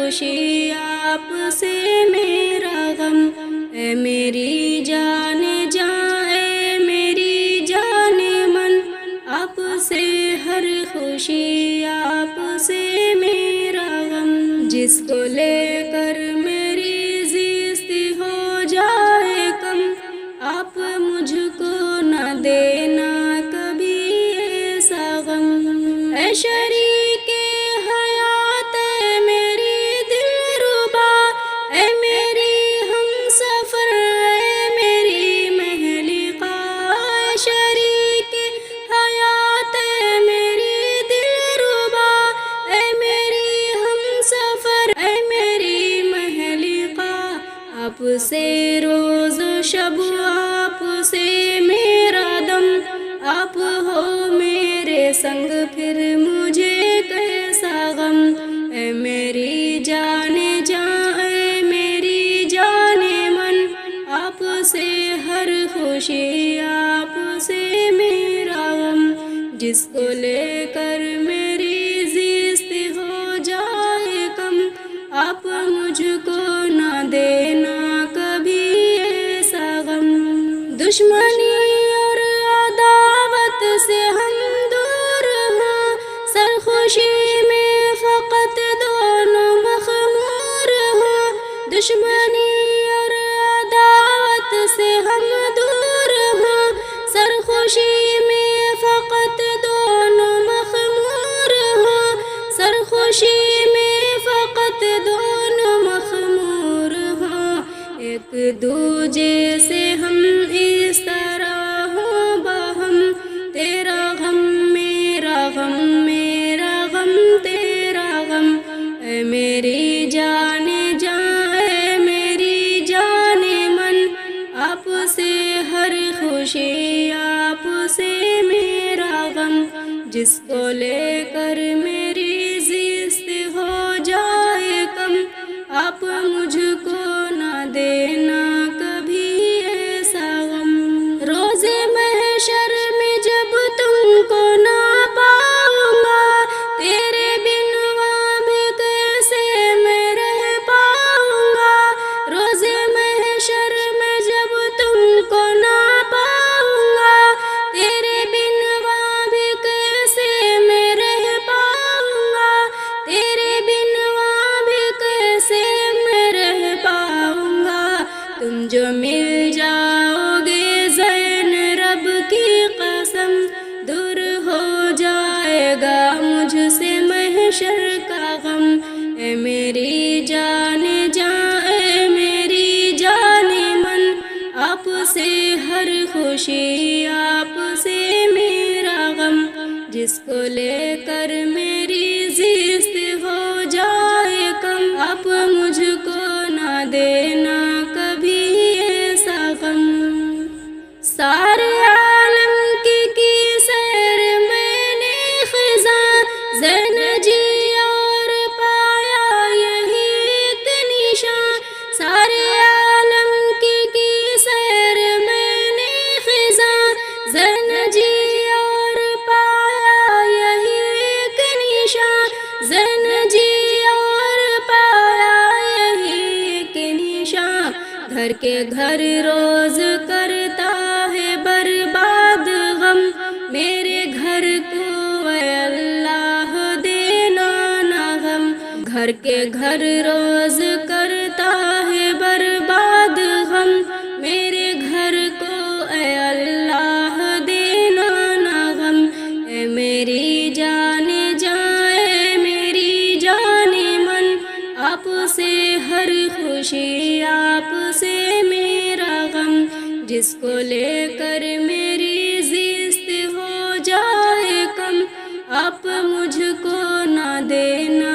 خوشی آپ سے میرا غم، اے میری جان جاں، اے میری جان من، آپ سے ہر خوشی آپ سے میرا غم، جس کو لے کر میری زیست ہو جائے کم، آپ مجھ کو نہ دینا کبھی ایسا غم، اے شریک حیات اے میری دلربا، اے میری ہم سفر اے میری مہلکہ، اے شریک حیات اے میری دلربا، اے میری ہم سفر اے میری مہلکہ، آپ سے روز و شب آپ سے میرا دم، آپ ہو میرے سنگ پھر مجھے کیسا غم، اے میری جان جاں، اے میری جان من، آپ سے ہر خوشی آپ سے میرا غم، جس کو لے کر میری زیست ہو جائے کم، آپ مجھ کو نہ دینا کبھی ایسا غم، دشمنی اور عداوت سے ہم دور ہوں، سرخوشی میں فقط دونوں مخمور ہوں، دشمنی اور عداوت سے ہم دور ہوں، سرخوشی میں فقط دونوں مخمور ہوں، سرخوشی میں فقط دونوں مخمور ہوں، ایک دوجے سے ہم اس طرح ہوں باہم، تیرا غم میرا غم، میرا غم تیرا غم، اے میری جان جاں، اے میری جان من، آپ سے ہر خوشی آپ سے میرا غم، جس کو لے کر میری زیست ہو جائے کم، آپ مجھ کو نہ دینا کبھی ایسا غم، روز محشر میں جب تم کو نہ پاؤں گا، تیرے بن وہاں بھی کیسے میں رہ پاؤں گا، روز محشر میں جب تم کو نہ پاؤں گا، تیرے بن وہاں بھی کیسے میں رہ پاؤں گا، تیرے بن وہاں بھی کیسے میں رہ پاؤں گا، تم جو مل جاؤ گے زین رب کی قسم، دور ہو جائے گا مجھ سے محشر کا غم، اے میری جان جاں، اے میری جان من، آپ سے ہر خوشی آپ سے میرا غم، جس کو لے کر میری زیست ہو جائے کم، آپ مجھ کو نہ دینا کبھی ایسا غم، سارے عالم کی سیر میں نے خزاں زین جی اور پایا یہی ایک نشان، سارے عالم کی سیر میں نے خزاں زین جی اور پایا یہی ایک نشان، زین جی اور پایا یہی ایک نشان، گھر کے گھر روز کرتا ہے برباد غم، میرے گھر کو اے اللہ دینا نہ غم، گھر کے گھر روز کرتا ہے برباد غم، میرے گھر کو اے اللہ دینا نہ غم، اے میری جان جاں، اے میری جان من، آپ سے ہر خوشی آپ سے میرا غم، جس کو لے کر میری زیست ہو جائے کم، آپ مجھ کو نہ دینا